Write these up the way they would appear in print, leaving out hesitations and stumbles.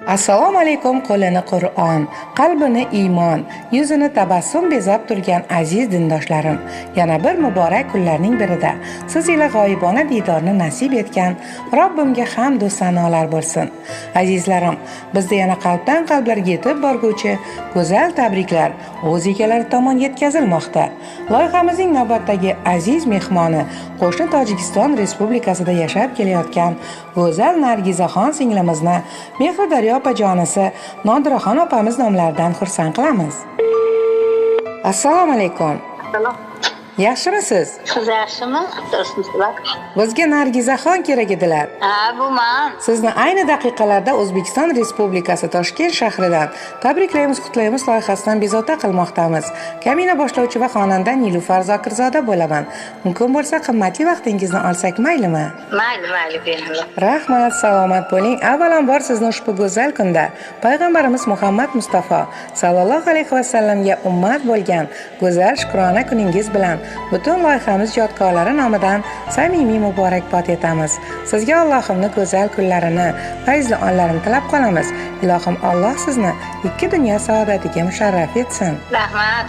Assalomu alaykum. Qo'lini Qur'on, qalbini iymon, yuzini tabassum bezab turgan aziz dindoshlarim, yana bir muborak kunlarning birida siz ila g'oyibona diydorni nasib etgan Robbimga hamd va sanolar bo'lsin. Azizlarim, bizda yana qalbdan qalblarga yetib borguvchi go'zal tabriklar o'z egalari tomon yetkazilmoqda. Loyihamizning navbatdagi aziz mehmoni qo'shni Tojikiston Respublikasida yashab kelayotgan go'zal Nargizaxon singlimizni Mehridaryo opajonisi Nodiraxon opamiz nomlaridan xursand qilamiz. Assalomu alaykum. Salom. Yaxshimisiz? Siz yaxshimi? Sizlar? Bizga Nargizaxon kerak edilar. Ha, bu men. Sizni ayni daqiqalarda O'zbekiston Respublikasi Toshkent shahridan tabriklaymiz, qutlaymiz loyihasidan bezovta qilmoqdamiz. Kamina boshlovchi va xonanda Nilufar Zokirzoda bo'laman. Mumkin bo'lsa qimmatli vaqtingizni olsak maylimi? Mayli, beringlar. Rahmat, salomat bo'ling. Avvalambor sizni ushbu go'zal kunda payg'ambarimiz Muhammad Mustafa sallallohu alayhi va sallamga ummat bo'lgan go'zal shukrona kuningiz bilan butun loyihamiz ijodkorlari nomidan samimiy muborakbod etamiz. Sizga Allohimning go'zal kunlarini, fayzli onlarini tilab qolamiz. Ilohim Alloh sizni ikki dunyo saodatiga musharraf etsin. Rahmat.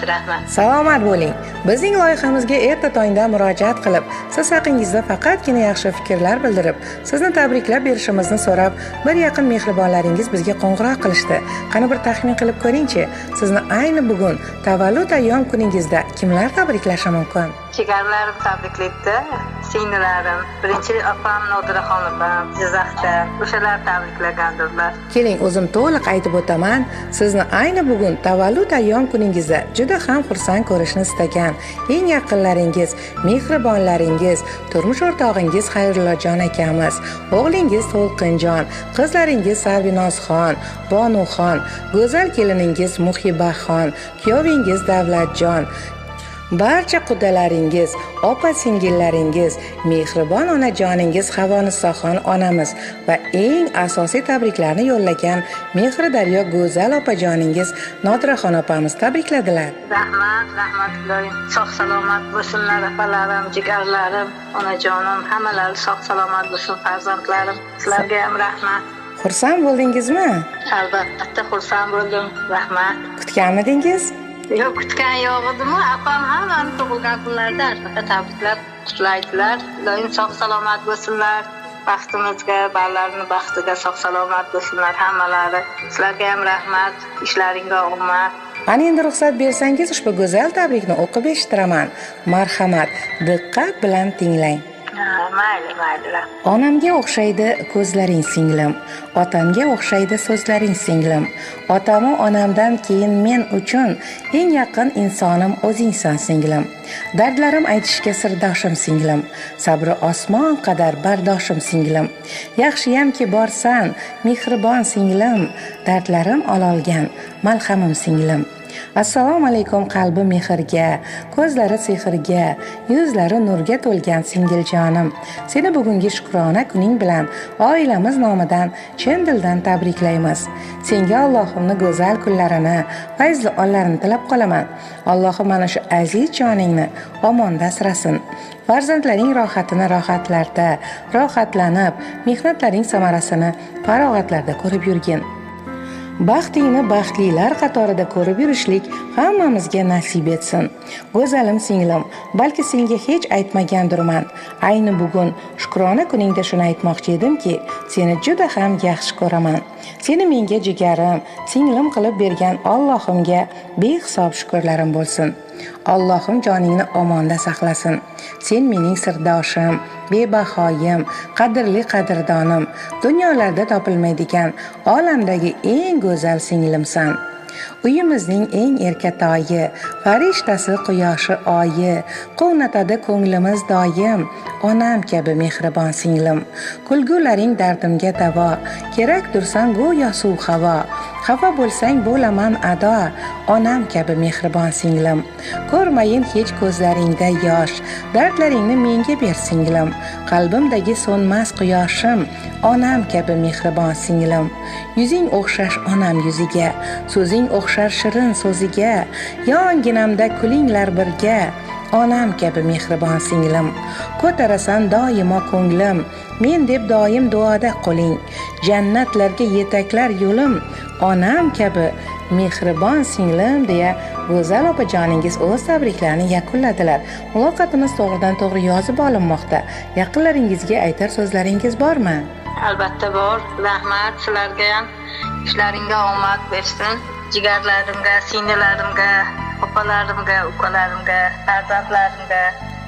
Salomat bo'ling. Bizning loyihamizga erta tongda murojaat qilib, siz haqingizda faqatgina yaxshi fikrlar bildirib, sizni tabriklab berishimizni so'rab, bir yaqin mehribonlaringiz bizga qo'ng'iroq qilishdi. Qani bir taxmin qilib ko'ring-chi, sizni ayni bugun tavallud ayyom kuningizda kimlar tabriklashi mumkin? Jigarlarim tabriklaydi, singillarim, birinchi opam Nodiraxon opam Jizzaxda, o'shalar tabriklagandirlar. Keling, o'zim to'liq aytib o'taman. Sizni ayni bugun tavallud ayyom kuningizda juda ham xursand ko'rishni istagan eng yaqinlaringiz, mehribonlaringiz, turmush o'rtog'ingiz Xayrullojon akamiz, o'g'lingiz To'lqinjon, qizlaringiz Sarvinozxon, Bonuxon, go'zal keliningiz Muhibaxon, kuyovingiz Davlatjon, barcha qudalaringiz, opa-singillaringiz, mehribon onajoningiz Havonisaxon onamiz va eng asosiy tabriklarni yo'llagan Mehridaryo go'zal opajoningiz Nodiraxon opamiz tabrikladilar. Rahmat, iloyim. Sog' salomat bo'lsinlar opalarim, jigarlarim, onajonim, hammalari sog' salomat bo'lsin farzandlarim. Sizlarga ham rahmat. Xursand bo'ldingizmi? Albatta xursand bo'ldim. Rahmat. Kutganmidingiz? Yo'q, kutgan yo'q edimi? Opam hammani tug'ilgan kunlarida tabriklab qutlaydilar. Iloyim sog' salomat bo'lsinlar. Baxtimizga, balalarning baxtiga sog' salomat bo'lsinlar hammalari. Sizlarga ham rahmat, ishlaringga omad. Ana endi ruxsat bersangiz ushbu go'zal tabrikni o'qib eshittiraman. Marhamat, diqqat bilan tinglang. Mayli. Onamga o'xshaydi ko'zlaring singlim, otamga o'xshaydi so'zlaring singlim. Otamu onamdan keyin men uchun eng yaqin insonim o'zingsan singlim. Dardlarim aytishga sirdoshim singlim, sabri osmon qadar bardoshim singlim. Yaxshiyamki borsan, mehribon singlim, dardlarim ololgan malhamim singlim. Assalomu alaykum qalbi mehrga, ko'zlari sehrga, yuzlari nurga to'lgan singiljonim. Seni bugungi shukrona kuning bilan oilamiz nomidan chin dildan tabriklaymiz. Senga Allohimning go'zal kunlarini, fayzli onlarini tilab qolaman. Allohim mana shu aziz joningni omonda asrasin. Farzandlaring rohatini rohatlarda, rohatlanib, mehnatlaring samarasini farog'atlarda ko'rib yurgin. Baxtingni baxtlilar qatorida ko'rib yurishlik hammamizga nasib etsin. Go'zalim singlim, balki senga hech aytmagandirman. Ayni bugun shukrona kuningda shuni aytmoqchi edimki, seni juda ham yaxshi ko'raman. Seni menga jigarim, singlim qilib bergan Allohimga behisob shukrlarim bo'lsin. Allohim joningni omonda saqlasin. Sen mening sirdoshim, bebahoyim, qadrli qadrdonim, dunyolarda topilmaydigan olamdagi eng go'zal singlimsan. Uyimizning eng erkatoyi, farishtasi quyoshi oyi, quvnatadi ko'nglimiz doim, onam kabi mehribon singlim. Kulgularing dardimga davo, kerakdirsan go'yo suv havo. Xafa bo'lsang bo'laman ado, onam kabi mehribon singlim. Ko'rmayin hech ko'zlaringda yosh, dardlaringni menga ber singlim. Qalbimdagi so'nmas quyoshim, onam kabi mehribon singlim. Yuzing o'xshash onam yuziga, so'zing o'xshar shirin so'ziga, yonginamda kulinglar birga. onam kabi mehribon singlim. Ko'tarasan doimo ko'nglim, men deb doim duoda qoling. Jannatlarga yetaklar yo'lim, onam kabi mehribon singlim deya Go'zal opajoningiz o'z tabriklarini yakunladilar. Muloqotimiz to'g'ridan to'g'ri yozib olinmoqda. Yaqinlaringizga aytar so'zlaringiz bormi? Albatta bor. Rahmat sizlarga ham. Ishlaringga omad bersin. Jigarlarimga, singillarimga, opalarimga, ukalarimga, farzandlarimga,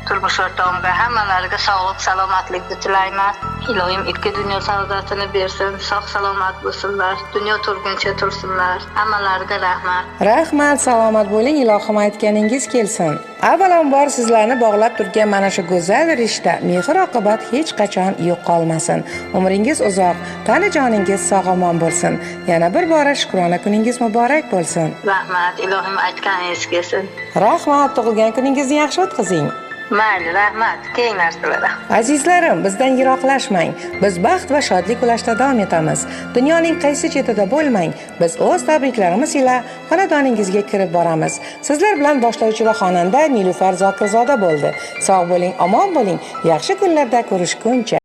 turmush o'rtog'imga, hammalariga sog'lik, salomatlik tilayman. Ilohim ikki dunyo saodatini bersin, sog' salomat bo'lsinlar, dunyo turguncha tursinlar. Hammalariga rahmat. Rahmat, salomat bo'ling, ilohim aytganingiz kelsin. Avvalambor sizlarni bog'lab turgan mana shu go'zal rishta, mehr-oqibat hech qachon yo'qolmasin. Umringiz uzoq, tani joningiz sog'-omon bo'lsin. Yana bir bora shukrona kuningiz muborak bo'lsin. Rahmat, ilohim aytganingiz kelsin. Rahmat, tug'ilgan kuningizni yaxshi o'tkazing. Mayli, rahmat. Keyin narsalar. Azizlarim, bizdan yiroqlashmang. Biz baxt va shodlik ulashda davom etamiz. Dunyoning qaysi chetida bo'lmang, biz o'z tabriklarimiz ila xonadoningizga kirib boramiz. Sizlar bilan boshlovchi va xonanda Nilufar Zokirzoda bo'ldi. Sog' bo'ling, omon bo'ling. Yaxshi kunlarda ko'rishguncha